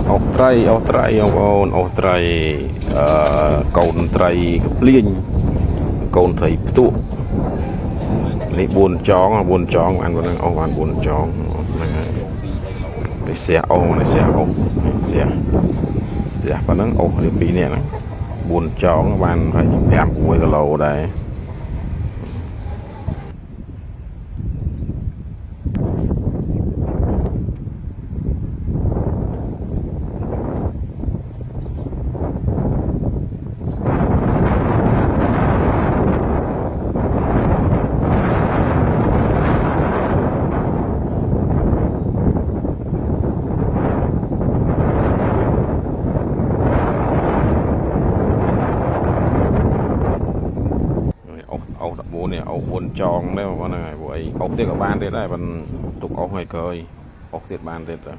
ốc trai ông ốc trai cồn trai liên cồn trai tụ này buồn chón ăn còn ông ăn buồn chón này xe ông xe và nó ốc thì bị nè buồn chón bạn phải làm mùi cái lầu đây ốc bố này ốc buồn tròn đấy mà này vậy ốc tiết ở ban thế này vẫn tục ốc hay cười ốc tiết ban thế rồi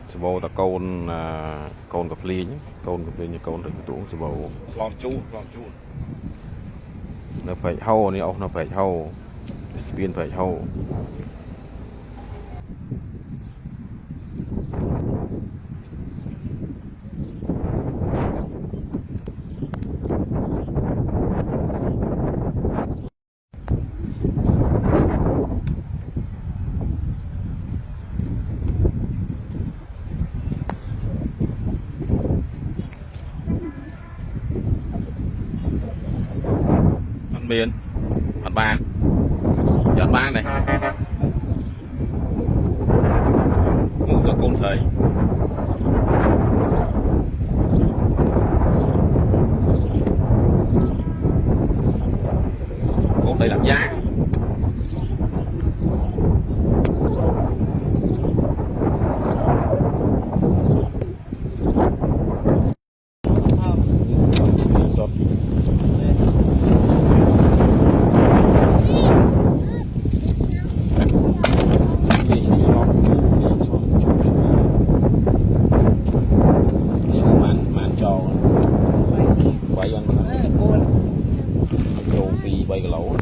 sầu ta côn cặp ly nhé côn như côn được tuồng sầu lon chú nó phải hâu này ốc nó phải hâu spin phải hâu miền hạt ban này mua các con thầy con đây làm giá bay cái lẩu